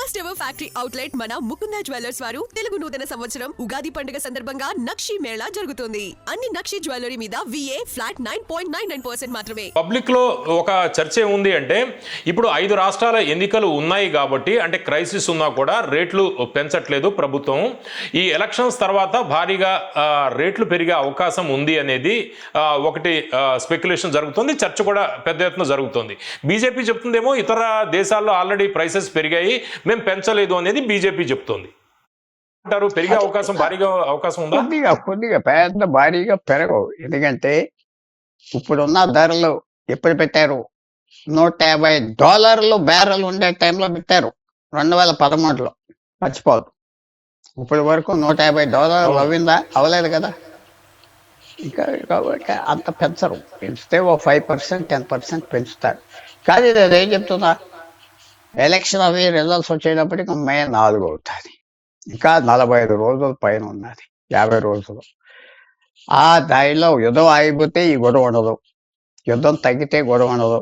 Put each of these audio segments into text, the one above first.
First ever factory outlet మన Mukunda jewellers వారు తెలుగు నూతన సంవత్సరం ఉగాది పండుగ సందర్భంగా నక్షి మేళా జరుగుతుంది. అన్ని నక్షి జ్యువెలరీ మీద VA ఫ్లాట్ 9.99% మాత్రమే. పబ్లిక్ లో ఒక చర్చ ఉంది అంటే ఇప్పుడు 5 రాష్ట్రాల ఎన్నికలు ఉన్నాయి కాబట్టి అంటే క్రైసిస్ ఉన్నా కూడా రేట్లు పెంచట్లేదు ప్రభుత్వం. ఈ ఎలక్షన్స్ తర్వాత భారీగా రేట్లు పెరిగే అవకాశం ఉంది అనేది ఒకటి స్పెక్యులేషన్ జరుగుతుంది, చర్చ కూడా పెద్ద ఎత్తున జరుగుతుంది. బీజేపీ చెప్తుందేమో ఇతర దేశాల్లో ఆల్రెడీ ప్రైసెస్ పెరిగాయి, మేము పెంచలేదు అనేది బీజేపీ చెప్తోంది. అంటారు పెరిగే అవకాశం భారీగా అవకాశం ఉందా? కొద్దిగా పెద్ద భారీగా పెరగవు. ఎందుకంటే ఇప్పుడున్న ధరలు ఎప్పుడు పెట్టారు? $150 బ్యారెల్ ఉండే టైంలో పెట్టారు 2013లో, మర్చిపోదు. ఇప్పటి వరకు $150 అవ్విందా? అవ్వలేదు కదా. ఇంకా కాబట్టి అంత పెంచరు. పెంచితే ఓ 5% 10% పెంచుతారు. కానీ నేను ఏం చెప్తున్నా, ఎలక్షన్ అవి రిజల్ట్స్ వచ్చేటప్పటికి మే 4 అవుతుంది. ఇంకా 45 రోజుల పైన ఉన్నది, 50 రోజులు. ఆ దానిలో యుద్ధం ఆగిపోతే ఈ గొడవ ఉండదు, యుద్ధం తగ్గితే గొడవ ఉండదు.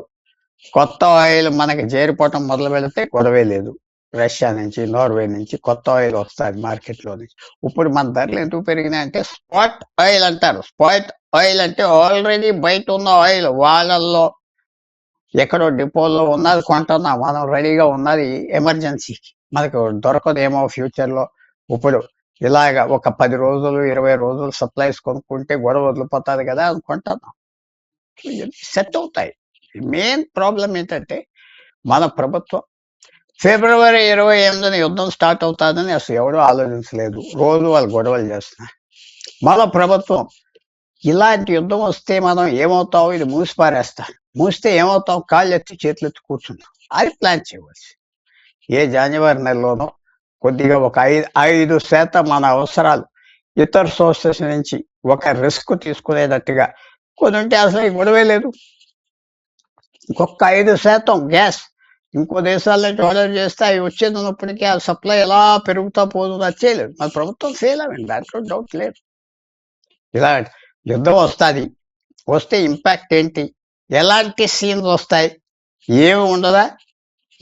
కొత్త ఆయిల్ మనకి చేరిపోవటం మొదలు పెడితే గొడవే లేదు. రష్యా నుంచి, నార్వే నుంచి కొత్త ఆయిల్ వస్తుంది మార్కెట్లో నుంచి. ఇప్పుడు మన ధరలు ఎందుకు పెరిగినాయంటే స్పాట్ ఆయిల్ అంటారు. స్పాట్ ఆయిల్ అంటే ఆల్రెడీ బయట ఉన్న ఆయిల్, వాళ్ళల్లో ఎక్కడో డిపోలో ఉన్నది కొంటున్నాం మనం, రెడీగా ఉన్నది ఎమర్జెన్సీకి, మనకు దొరకదేమో ఫ్యూచర్లో. ఇప్పుడు ఇలాగ ఒక 10 రోజులు 20 రోజులు సప్లైస్ కొనుక్కుంటే గొడవ వదిలిపోతుంది కదా అనుకుంటున్నాం. సెట్ అవుతాయి. మెయిన్ ప్రాబ్లం ఏంటంటే మన ప్రభుత్వం ఫిబ్రవరి 28న యుద్ధం స్టార్ట్ అవుతుందని అసలు ఎవడూ ఆలోచించలేదు. రోజు వాళ్ళు గొడవలు చేస్తున్నారు. మన ప్రభుత్వం ఇలాంటి యుద్ధం వస్తే మనం ఏమవుతాం, ఇది మూసి పారేస్తాం, మూస్తే ఏమవుతాం, కాళ్ళు ఎత్తి చేతులు ఎత్తి కూర్చుంటాం. అది ప్లాన్ చేయవచ్చు. ఏ జనవరి నెలలోనో కొద్దిగా ఒక 5% మన అవసరాలు ఇతర సోర్సెస్ నుంచి ఒక రిస్క్ తీసుకునేటట్టుగా కొన్ని ఉంటే అసలు ఈ గొడవే లేదు. ఇంకొక 5% గ్యాస్ ఇంకో దేశాల నుంచి ఆర్డర్ చేస్తే అవి వచ్చేది ఉన్నప్పటికీ ఆ సప్లై ఎలా పెరుగుతా పోతుందో అది చేయలేదు. మన ప్రభుత్వం ఫెయిల్ అవ్వండి, దాంట్లో డౌట్ లేదు. ఇలా యుద్ధం వస్తుంది, వస్తే ఇంపాక్ట్ ఏంటి, ఎలాంటి సీన్స్ వస్తాయి, ఏమి ఉండదా,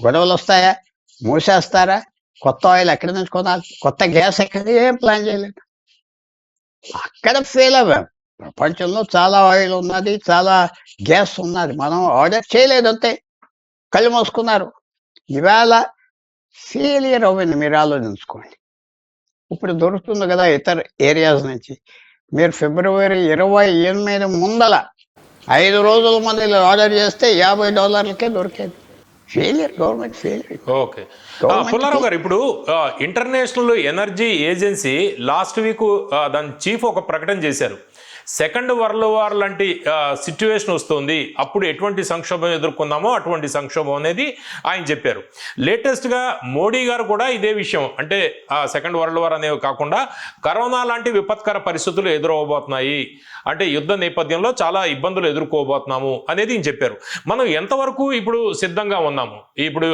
గొడవలు వస్తాయా, మూసేస్తారా, కొత్త ఆయిల్ ఎక్కడి నుంచి కొనాలి, కొత్త గ్యాస్ ఎక్కడి, ఏం ప్లాన్ చేయలేదు. అక్కడ ఫెయిల్ అవ్వాం. ప్రపంచంలో చాలా ఆయిల్ ఉన్నది, చాలా గ్యాస్ ఉన్నది, మనం ఆర్డర్ చేయలేదు అంతే, కళ్ళు మోసుకున్నారు. ఇవాళ ఫెయిలియర్ అవ్వండి, మీరు ఆలోచించుకోండి. ఇప్పుడు దొరుకుతుంది కదా ఇతర ఏరియాస్ నుంచి. మీరు ఫిబ్రవరి 28 ముందల 5 రోజుల మంది ఆర్డర్ చేస్తే $50కే దొరికేది. Failure, government failure. Okay Pullarao గారు, ఇప్పుడు international energy agency last week దాని చీఫ్ ఒక ప్రకటన చేశారు. సెకండ్ వరల్డ్ వార్ లాంటి సిచ్యువేషన్ వస్తుంది, అప్పుడు ఎటువంటి సంక్షోభం ఎదుర్కొన్నామో అటువంటి సంక్షోభం అనేది ఆయన చెప్పారు. లేటెస్ట్గా మోడీ గారు కూడా ఇదే విషయం, అంటే సెకండ్ వరల్డ్ వార్ అనేవి కాకుండా కరోనా లాంటి విపత్కర పరిస్థితులు ఎదురవబోతున్నాయి, అంటే యుద్ధ నేపథ్యంలో చాలా ఇబ్బందులు ఎదుర్కోబోతున్నాము అనేది ఈయన చెప్పారు. మనం ఎంతవరకు ఇప్పుడు సిద్ధంగా ఉన్నాము? ఇప్పుడు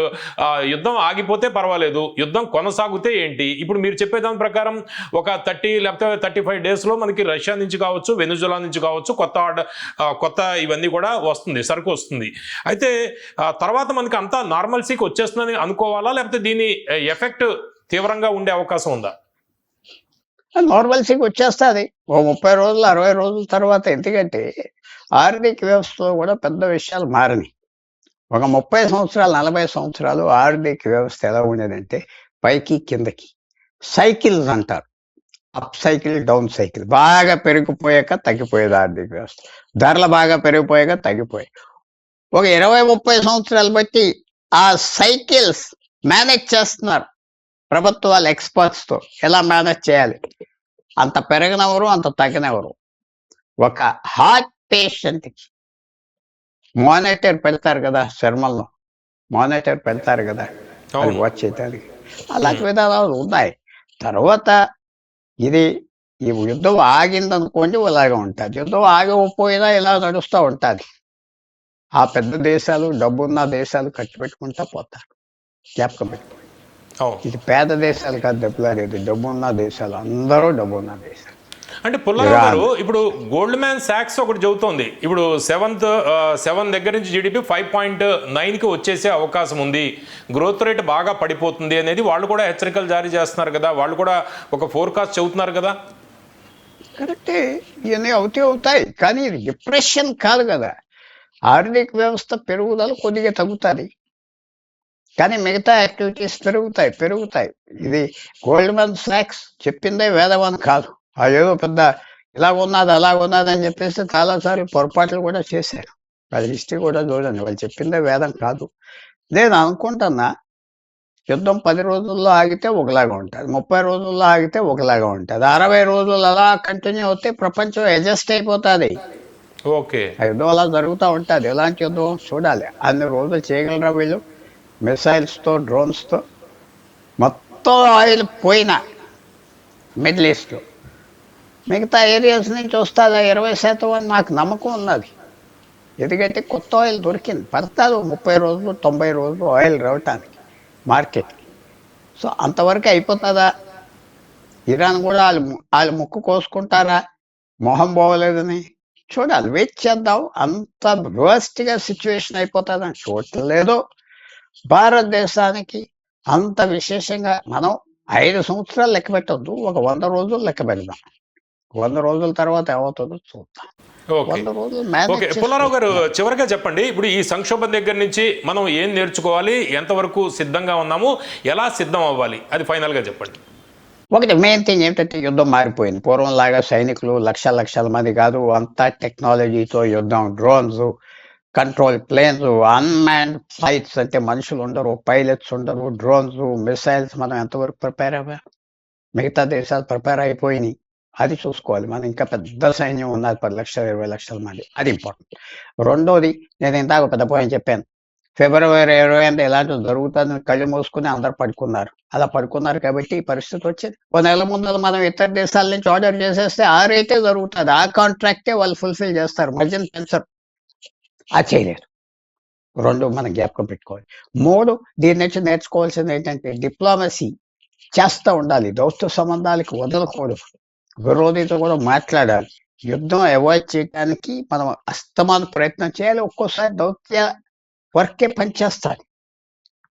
యుద్ధం ఆగిపోతే పర్వాలేదు, యుద్ధం కొనసాగితే ఏంటి? ఇప్పుడు మీరు చెప్పేదాని ప్రకారం ఒక 30 లేకపోతే 35 డేస్లో మనకి రష్యా నుంచి కావచ్చు, వెనుజులా నుంచి కావచ్చు, కొత్త ఇవన్నీ కూడా వస్తుంది, సరుకు వస్తుంది. అయితే తర్వాత మనకి అంతా నార్మల్సీకి వచ్చేస్తుందని అనుకోవాలా, లేకపోతే దీని ఎఫెక్ట్ తీవ్రంగా ఉండే అవకాశం ఉందా? నార్మల్సీకి వచ్చేస్తుంది ఓ 30 రోజులు 60 రోజుల తర్వాత. ఎందుకంటే ఆర్థిక వ్యవస్థలో కూడా పెద్ద విషయాలు మారినాయి. ఒక 30 సంవత్సరాలు 40 సంవత్సరాలు ఆర్థిక వ్యవస్థ ఎలా ఉండేదంటే పైకి కిందకి సైకిల్స్ అంటారు, అప్ సైకిల్ డౌన్ సైకిల్. బాగా పెరిగిపోయాక తగ్గిపోయేది ఆర్థిక వ్యవస్థ, ధరలు బాగా పెరిగిపోయాక తగ్గిపోయాయి. ఒక 20-30 సంవత్సరాలు బట్టి ఆ సైకిల్స్ మేనేజ్ చేస్తున్నారు ప్రభుత్వాలు ఎక్స్పర్ట్స్తో. ఎలా మేనేజ్ చేయాలి, అంత పెరగనవరు అంత తగ్గనవరు. ఒక హార్ట్ పేషెంట్కి మానిటర్ పెడతారు కదా, చర్మంలో మానిటర్ పెడతారు కదా అది వాచ్ చేయడానికి, అలాంటి విధానాలు ఉన్నాయి. తర్వాత ఇది ఈ యుద్ధం ఆగిందనుకోండి ఇలాగే ఉంటుంది, యుద్ధం ఆగకపోయినా ఇలా నడుస్తూ ఉంటుంది. ఆ పెద్ద దేశాలు, డబ్బున్న దేశాలు ఖర్చు పెట్టుకుంటా పోతారు. జ్ఞాపకం పెట్టుకోండి, ఇది పేద దేశాలు కాదు దెబ్బలాడేది, డబ్బున్న దేశాలు, అందరూ డబ్బున్న దేశాలు. అంటే పుల్లారావు గారు ఇప్పుడు గోల్డ్ మ్యాన్ సాక్స్ ఒకటి చెబుతోంది, ఇప్పుడు సెవెన్ దగ్గర నుంచి జీడిపి 5.9కి వచ్చేసే అవకాశం ఉంది, గ్రోత్ రేట్ బాగా పడిపోతుంది అనేది వాళ్ళు కూడా హెచ్చరికలు జారీ చేస్తున్నారు కదా, వాళ్ళు కూడా ఒక ఫోర్కాస్ట్ చెబుతున్నారు కదా. కరెక్టే, ఇవన్నీ అవుతాయి, కానీ ఇది డిప్రెషన్ కాదు కదా. ఆర్థిక వ్యవస్థ పెరుగుదల కొద్దిగా తగ్గుతుంది, కానీ మిగతా యాక్టివిటీస్ పెరుగుతాయి. ఇది గోల్డ్మన్ సాక్స్ చెప్పిందే వేదవాన్ కాదు. ఏదో పెద్ద ఇలాగున్నది అలాగున్నది అని చెప్పేసి చాలాసార్లు పొరపాట్లు కూడా చేశారు. వాళ్ళ హిస్టరీ కూడా చూడండి, వాళ్ళు చెప్పిందే వేదం కాదు. నేను అనుకుంటున్నా, యుద్ధం 10 రోజుల్లో ఆగితే ఒకలాగా ఉంటుంది, 30 రోజుల్లో ఆగితే ఒకలాగా ఉంటుంది, 60 రోజులు అలా కంటిన్యూ అవుతే ప్రపంచం అడ్జస్ట్ అయిపోతుంది. ఓకే, యుద్ధం అలా జరుగుతూ ఉంటుంది. ఎలాంటి యుద్ధం చూడాలి. అన్ని రోజులు చేయగలరా వీళ్ళు? మిసైల్స్తో, డ్రోన్స్తో మొత్తం ఆయిల్ పోయిన మిడిల్ ఈస్ట్లో మిగతా ఏరియాస్ నుంచి వస్తుందా 20% అని నాకు నమ్మకం ఉన్నది. ఎందుకంటే కొత్త ఆయిల్ దొరికింది, పడతారు 30 రోజులు 90 రోజులు ఆయిల్ రావటానికి మార్కెట్కి. సో అంతవరకు అయిపోతుందా? ఇరాన్ కూడా వాళ్ళు ముక్కు కోసుకుంటారా మొహం పోవలేదని? చూడాలి, వెయిట్ చేద్దాం. అంత వర్స్ట్గా సిచ్యువేషన్ అయిపోతుందని చూడలేదు. భారతదేశానికి అంత విశేషంగా మనం 5 సంవత్సరాలు లెక్క పెట్టద్దు, ఒక 100 రోజులు లెక్క పెడదాం. 100 రోజుల తర్వాత ఏమవుతుందో చూద్దాం. 100 రోజులు ఓకే, పుల్లారావు గారు చివరిగా చెప్పండి, ఇప్పుడు ఈ సంక్షోభం దగ్గర నుంచి మనం ఏం నేర్చుకోవాలి, ఎంతవరకు సిద్ధంగా ఉన్నాము, ఎలా సిద్ధం అవ్వాలి, అది ఫైనల్గా చెప్పండి. ఒకటి మెయిన్ థింగ్ ఏంటంటే యుద్ధం మారిపోయింది. పూర్వంలాగా సైనికులు లక్షల మంది కాదు, అంతా టెక్నాలజీతో యుద్ధం. Drones, control planes, unmanned flights, అంటే మనుషులు ఉండరు, పైలట్స్ ఉండరు, డ్రోన్స్, మిసైల్స్. మనం ఎంతవరకు ప్రిపేర్ అవ్వా? మిగతా దేశాలు ప్రిపేర్ అయిపోయినాయి, అది చూసుకోవాలి. మనం ఇంకా పెద్ద సైన్యం ఉన్నది, 10 లక్షలు 20 లక్షల మంది, అది ఇంపార్టెంట్. రెండోది, నేను ఇందాక పెద్ద పాయింట్ చెప్పాను, ఫిబ్రవరి 28 ఇలాంటివి జరుగుతుందని కళ్ళు మూసుకుని అందరు పడుకున్నారు. అలా పడుకున్నారు కాబట్టి ఈ పరిస్థితి వచ్చేది. 1 నెల ముందు మనం ఇతర దేశాల నుంచి ఆర్డర్ చేసేస్తే ఆ రేటే జరుగుతుంది, ఆ కాంట్రాక్టే వాళ్ళు ఫుల్ఫిల్ చేస్తారు, మధ్యన పెంచరు. అది చేయలేరు. 2 మనం జ్ఞాపకం పెట్టుకోవాలి. 3, దీని నుంచి నేర్చుకోవాల్సింది ఏంటంటే డిప్లొమసీ చేస్తూ ఉండాలి, దౌత్య సంబంధాలకు వదలకూడదు, విరోధితో కూడా మాట్లాడాలి. యుద్ధం అవాయిడ్ చేయడానికి మనం అస్తమాన ప్రయత్నం చేయాలి. ఒక్కోసారి దౌత్య వర్కే పనిచేస్తారు.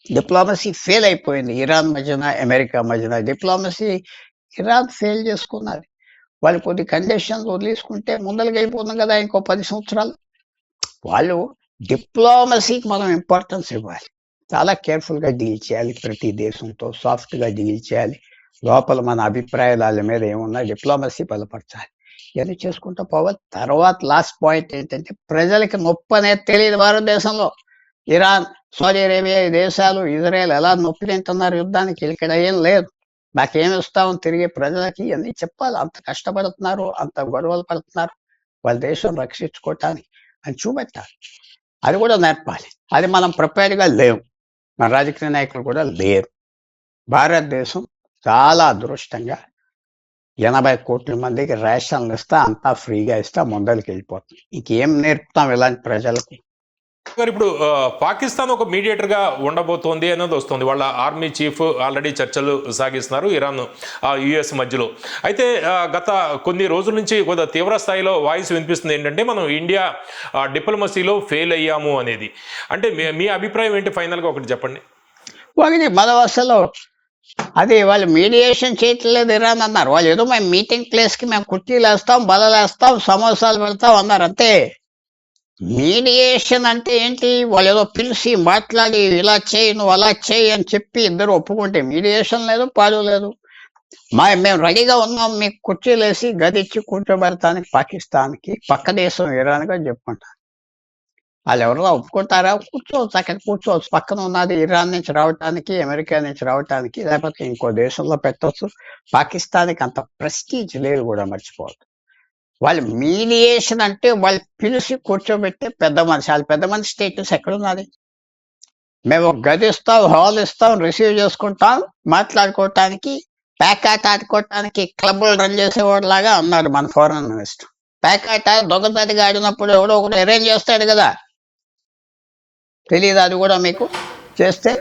డిప్లొమసీ ఫెయిల్ అయిపోయింది ఇరాన్ మధ్యన, అమెరికా మధ్యన. డిప్లొమసీ ఇరాన్ ఫెయిల్ చేసుకున్నది. వాళ్ళు కొద్ది కండిషన్స్ వదిలేసుకుంటే ముందరికి అయిపోతుంది కదా ఇంకో 10 సంవత్సరాలు. వాళ్ళు డిప్లొమసీకి మనం ఇంపార్టెన్స్ ఇవ్వాలి, చాలా కేర్ఫుల్గా డీల్ చేయాలి, ప్రతి దేశంతో సాఫ్ట్గా డీల్ చేయాలి. లోపల మన అభిప్రాయాలు వాళ్ళ మీద ఏమున్నా డిప్లొమసీ బలపరచాలి. ఇవన్నీ చేసుకుంటూ పోవాలి. తర్వాత లాస్ట్ పాయింట్ ఏంటంటే, ప్రజలకి నొప్పి అనేది తెలియదు భారతదేశంలో. ఇరాన్, సౌదీ అరేబియా ఈ దేశాలు, ఇజ్రాయెల్ ఎలా నొప్పి తింటున్నారు యుద్ధానికి, ఇక్కడ ఏం లేదు. నాకేమి ఇస్తామని తిరిగే ప్రజలకి ఇవన్నీ చెప్పాలి. అంత కష్టపడుతున్నారు, అంత గొడవలు పడుతున్నారు వాళ్ళ దేశం రక్షించుకోవటానికి అని చూపెట్టాలి. అది కూడా నేర్పాలి. అది మనం ప్రిపేర్గా లేవు, మన రాజకీయ నాయకులు కూడా లేరు. భారతదేశం చాలా అదృష్టంగా 80 కోట్ల మందికి రేషన్లు ఇస్తా, అంతా ఫ్రీగా ఇస్తా, ముందరికి వెళ్ళిపోతుంది. ఇంకేం నేర్పుతాం ఇలాంటి ప్రజలకు? ఇప్పుడు పాకిస్తాన్ ఒక మీడియేటర్గా ఉండబోతోంది అనేది వస్తుంది. వాళ్ళ ఆర్మీ చీఫ్ ఆల్రెడీ చర్చలు సాగిస్తున్నారు ఇరాన్ యుఎస్ మధ్యలో. అయితే గత కొన్ని రోజుల నుంచి కొంత తీవ్ర స్థాయిలో వాయిస్ వినిపిస్తుంది ఏంటంటే, మనం ఇండియా డిప్లొమసీలో ఫెయిల్ అయ్యాము అనేది. అంటే మీ అభిప్రాయం ఏంటి ఫైనల్గా ఒకటి చెప్పండి. ఒకటి మన అసలు అది వాళ్ళు మీడియేషన్ చేయట్లేదు ఇరాన్ అన్నారు. వాళ్ళు ఏదో మేము మీటింగ్ ప్లేస్కి మేము కుర్చీలు వేస్తాం, బలలు వేస్తాం, సమోసాలు పెడతాం అన్నారు అంతే. మీడియేషన్ అంటే ఏంటి? వాళ్ళు ఏదో పిలిచి మాట్లాడి ఇలా చేయి, నువ్వు అలా చేయి అని చెప్పి ఇద్దరు ఒప్పుకుంటే మీడియేషన్ లేదు, పాడు లేదు. మేము రెడీగా ఉన్నాం, మీకు కుర్చీలు వేసి గదిచ్చి కూర్చోబెడతానికి పాకిస్తాన్కి, పక్క దేశం ఇరాన్గా చెప్పుకుంటారు. వాళ్ళు ఎవరైనా ఒప్పుకుంటారా? కూర్చోవచ్చు, అక్కడ కూర్చోవచ్చు. పక్కన ఉన్నది ఇరాన్ నుంచి రావటానికి, అమెరికా నుంచి రావటానికి, లేకపోతే ఇంకో దేశంలో పెట్టవచ్చు. పాకిస్తాన్కి అంత ప్రెస్టీజ్ లేదు కూడా, మర్చిపోవద్దు. వాళ్ళు మీడియేషన్ అంటే వాళ్ళు పిలిచి కూర్చోబెట్టే పెద్ద మనిషి. వాళ్ళు పెద్ద మనిషి స్టేటస్ ఎక్కడున్నది? మేము ఒక గది ఇస్తాం, హాల్ ఇస్తాం, రిసీవ్ చేసుకుంటాం, మాట్లాడుకోవటానికి, ప్యాక్ ఆట ఆడుకోవటానికి క్లబ్లు రన్ చేసేవాడు లాగా అన్నాడు మన ఫారెన్ మినిస్టర్. ప్యాక్ ఆట దొంగతడిగా ఆడినప్పుడు ఎవడో ఒకటి అరేంజ్ చేస్తాడు కదా, తెలియదు అది కూడా మీకు? చేస్తే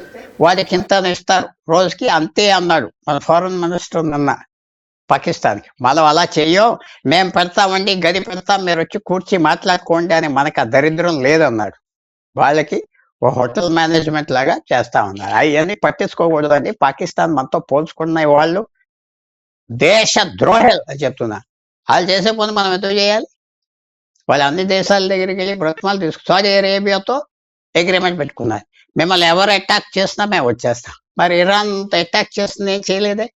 వాడికి ఇంత ఇస్తారు రోజుకి, అంతే అన్నాడు మన ఫారెన్ మినిస్టర్ నిన్న. పాకిస్తాన్కి. మనం అలా చెయ్యం, మేము పెడతామండి, గది పెడతాం, మీరు వచ్చి కూర్చి మాట్లాడుకోండి అని మనకు ఆ దరిద్రం లేదన్నాడు. వాళ్ళకి ఓ హోటల్ మేనేజ్మెంట్ లాగా చేస్తా ఉన్నారు. అవన్నీ పట్టించుకోకూడదండి. పాకిస్తాన్ మనతో పోల్చుకున్న వాళ్ళు దేశ ద్రోహులు అని చెప్తున్నా. వాళ్ళు చేసే పని మనం ఎందుకు చేయాలి? వాళ్ళు అన్ని దేశాల దగ్గరికి వెళ్ళి బ్రతమాలు సౌదీ అరేబియాతో అగ్రిమెంట్ పెట్టుకున్నారు. మిమ్మల్ని ఎవరు అటాక్ చేసినా మేము వచ్చేస్తాం. మరి ఇరాన్ అటాక్ చేస్తుంది, ఏం చేయలేదే.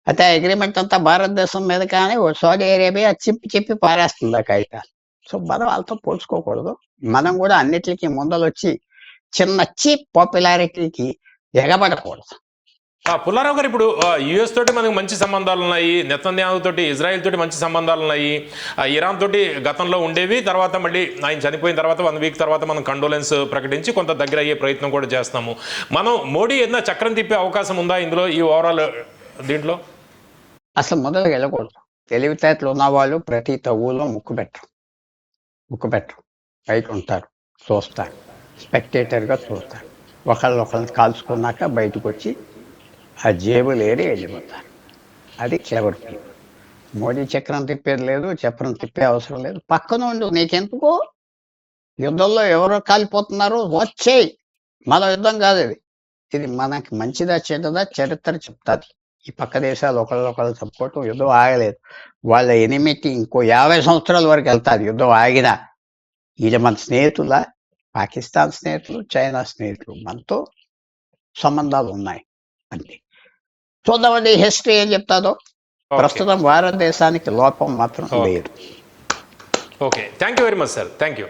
అయితే అగ్రిమెంట్ అంతా భారతదేశం మీద, కానీ సౌదీ అరేబియా చెప్పి పారేస్తుంది ఆ కాగితాలు. సో మనం వాళ్ళతో పోల్చుకోకూడదు. మనం కూడా అన్నిటికీ ముందలొచ్చి చిన్న చీప్ పాపులారిటీకి ఎగబడకూడదు. పుల్లారావు గారు, ఇప్పుడు యుఎస్ తోటి మనకు మంచి సంబంధాలు ఉన్నాయి, నెతన్యాహు తోటి, ఇజ్రాయెల్ తోటి మంచి సంబంధాలు ఉన్నాయి, ఇరాన్ తోటి గతంలో ఉండేవి. తర్వాత మళ్ళీ ఆయన చనిపోయిన తర్వాత 1 వీక్ తర్వాత మనం కండోలెన్స్ ప్రకటించి కొంత దగ్గర అయ్యే ప్రయత్నం కూడా చేస్తాము. మనం మోడీ ఏదైనా చక్రం తిప్పే అవకాశం ఉందా ఇందులో, ఈ ఓవరాల్ దీంట్లో? అసలు మొదలుగా వెళ్ళకూడదు. తెలివితేటలు ఉన్నవాళ్ళు ప్రతి తవ్వులో ముక్కు పెట్టరు, బయట ఉంటారు, చూస్తారు, స్పెక్టేటర్గా చూస్తారు. ఒకళ్ళని కాల్చుకున్నాక బయటకు వచ్చి ఆ జేబులు ఏరి వెళ్ళిపోతారు. అది క్లెవర్ పీపుల్. మోడీ చక్రం తిప్పేది లేదు, చక్రం తిప్పే అవసరం లేదు. పక్కన ఉండు, నీకెందుకు? యుద్ధంలో ఎవరో కాలిపోతున్నారు, వచ్చేయి. మన యుద్ధం కాదు ఇది. ఇది మనకి మంచిదా చెడ్డదా చరిత్ర చెప్తాది. ఈ పక్క దేశాలు ఒకళ్ళు చంపుకోవటం, యుద్ధం ఆగలేదు. వాళ్ళ ఎనిమిటీ ఇంకో 50 సంవత్సరాల వరకు వెళ్తారు యుద్ధం ఆగినా. వీళ్ళ మన స్నేహితుల, పాకిస్తాన్ స్నేహితులు, చైనా స్నేహితులు, మనతో సంబంధాలు ఉన్నాయి అంతే. చూద్దామండి హిస్టరీ ఏం చెప్తాదో. ప్రస్తుతం భారతదేశానికి లోపం మాత్రం లేదు. Okay, thank you very much sir. Thank you.